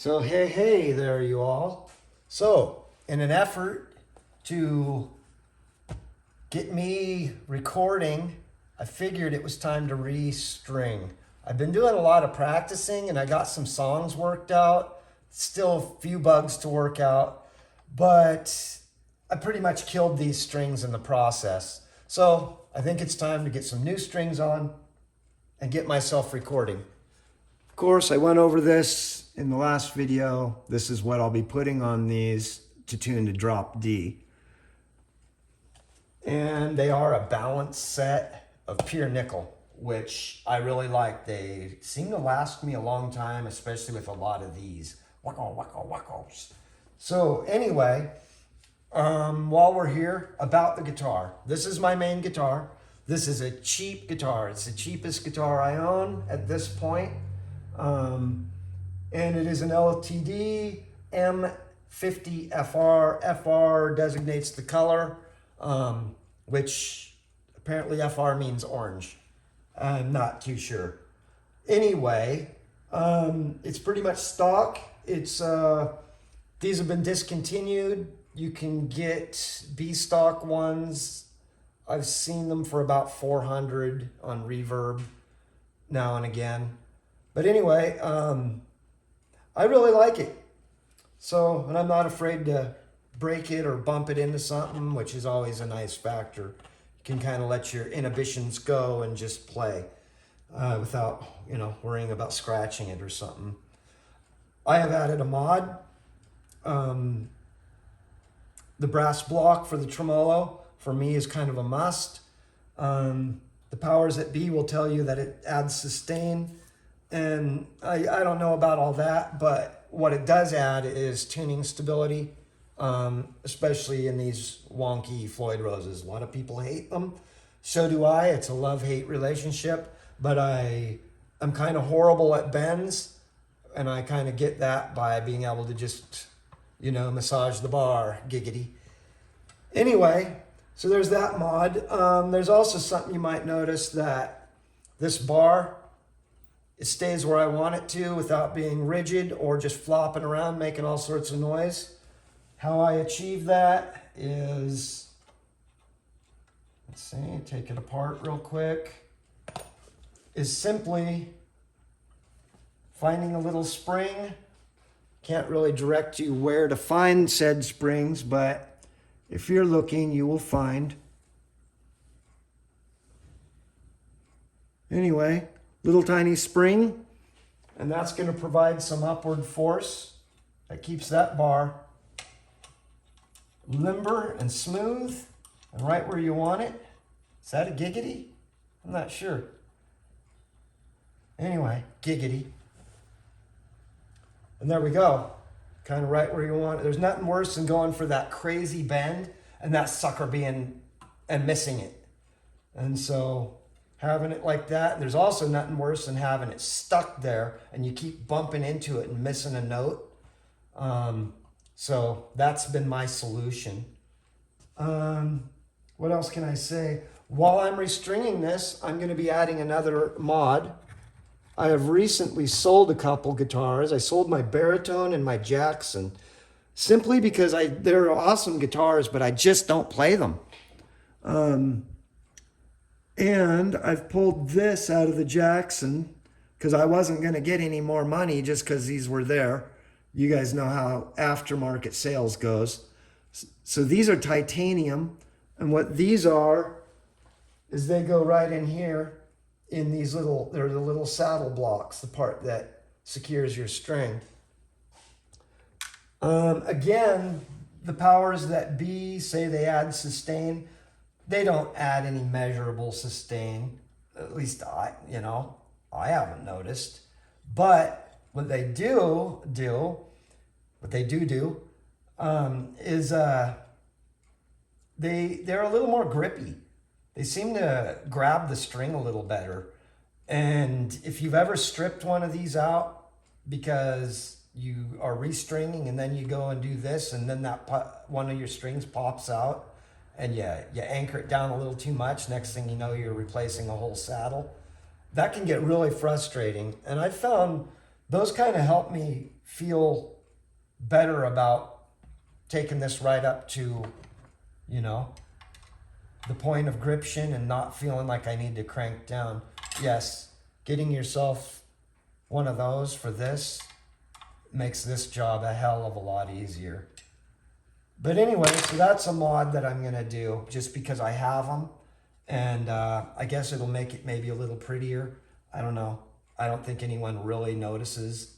So hey there you all. So in an effort to get me recording, I figured it was time to restring. I've been doing a lot of practicing and I got some songs worked out. Still a few bugs to work out, but I pretty much killed these strings in the process. So I think it's time to get some new strings on and get myself recording. Of course, I went over this in the last video. This is what I'll be putting on these to tune to drop D. And they are a balanced set of pure nickel, which I really like. They seem to last me a long time, especially with a lot of these. Wacko, wacko, wackos. So anyway, while we're here, about the guitar. This is my main guitar. This is a cheap guitar. It's the cheapest guitar I own at this point. And it is an Ltd M50 FR. FR designates the color, which apparently FR means orange. I'm not too sure. Anyway, it's pretty much stock. It's these have been discontinued. You can get B stock ones. I've seen them for about 400 on Reverb now and again. But anyway, I really like it. So, and I'm not afraid to break it or bump it into something, which is always a nice factor. You can kind of let your inhibitions go and just play without, worrying about scratching it or something. I have added a mod. The brass block for the tremolo, for me, is kind of a must. The powers that be will tell you that it adds sustain. And I don't know about all that, but what it does add is tuning stability, especially in these wonky Floyd Roses. A lot of people hate them. So do I. It's a love-hate relationship, but I'm kind of horrible at bends, and I kind of get that by being able to just, massage the bar, giggity. Anyway, so there's that mod. There's also something you might notice, that this bar, it stays where I want it to without being rigid or just flopping around, making all sorts of noise. How I achieve that is, let's see, take it apart real quick, is simply finding a little spring. Can't really direct you where to find said springs, but if you're looking, you will find. Anyway, little tiny spring, and that's going to provide some upward force that keeps that bar limber and smooth and right where you want it. Is that a giggity? I'm not sure. Anyway, giggity. And there we go. Kind of right where you want it. There's nothing worse than going for that crazy bend and that sucker and missing it. And so having it like that, there's also nothing worse than having it stuck there and you keep bumping into it and missing a note. So that's been my solution. What else can I say? While I'm restringing this, I'm going to be adding another mod. I have recently sold a couple guitars. I sold my baritone and my Jackson simply because they're awesome guitars, but I just don't play them. And I've pulled this out of the Jackson because I wasn't going to get any more money just because these were there. You guys know how aftermarket sales goes. So these are titanium. And what these are is they go right in here in these they're the little saddle blocks, the part that secures your string. Again, the powers that be say they add sustain. They don't add any measurable sustain. At least I haven't noticed. But what they do is they're a little more grippy. They seem to grab the string a little better. And if you've ever stripped one of these out because you are restringing and then you go and do this and then that one of your strings pops out, and you anchor it down a little too much, next thing you know, you're replacing a whole saddle. That can get really frustrating. And I found those kind of help me feel better about taking this right up to, you know, the point of gription and not feeling like I need to crank down. Yes, getting yourself one of those for this makes this job a hell of a lot easier. But anyway, so that's a mod that I'm gonna do just because I have them, and I guess it'll make it maybe a little prettier. I don't know. I don't think anyone really notices.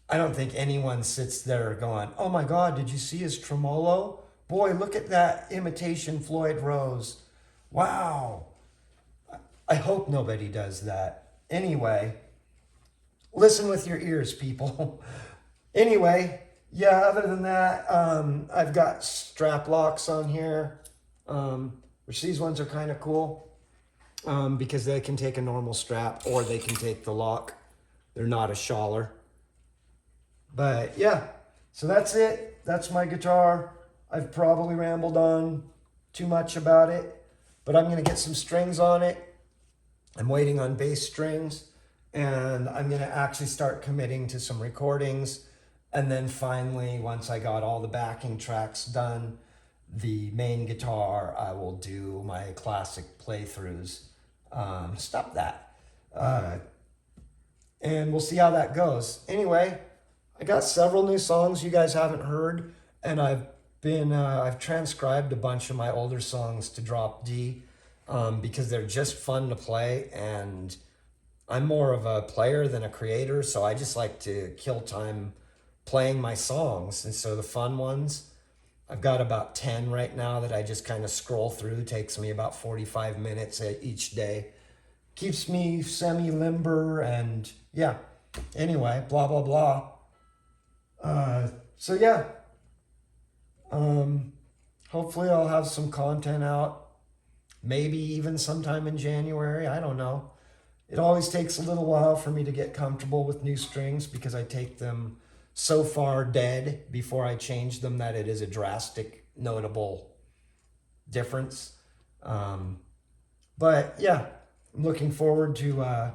I don't think anyone sits there going, oh my God, did you see his tremolo? Boy, look at that imitation Floyd Rose. Wow. I hope nobody does that. Anyway, listen with your ears, people. Anyway, yeah, other than that, I've got strap locks on here, which these ones are kind of cool because they can take a normal strap or they can take the lock. They're not a shaller. But yeah, so that's it. That's my guitar. I've probably rambled on too much about it, but I'm going to get some strings on it. I'm waiting on bass strings, and I'm going to actually start committing to some recordings. And then finally, once I got all the backing tracks done, the main guitar, I will do my classic playthroughs. Stop that. And we'll see how that goes. Anyway, I got several new songs you guys haven't heard, and I've transcribed a bunch of my older songs to drop D because they're just fun to play, and I'm more of a player than a creator, so I just like to kill time playing my songs. And so the fun ones, I've got about 10 right now that I just kind of scroll through. It takes me about 45 minutes each day. Keeps me semi-limber, and yeah. Anyway, blah, blah, blah. So yeah. Hopefully I'll have some content out, maybe even sometime in January. I don't know. It always takes a little while for me to get comfortable with new strings because I take them so far dead before I change them that it is a drastic, notable difference. But yeah, I'm looking forward to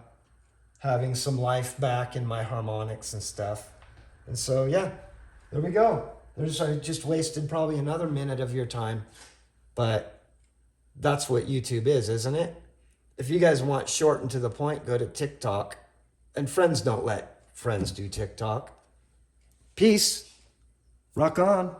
having some life back in my harmonics and stuff. And so yeah, there we go. I just wasted probably another minute of your time, but that's what YouTube is, isn't it? If you guys want short and to the point, go to TikTok. And friends don't let friends do TikTok. Peace. Rock on.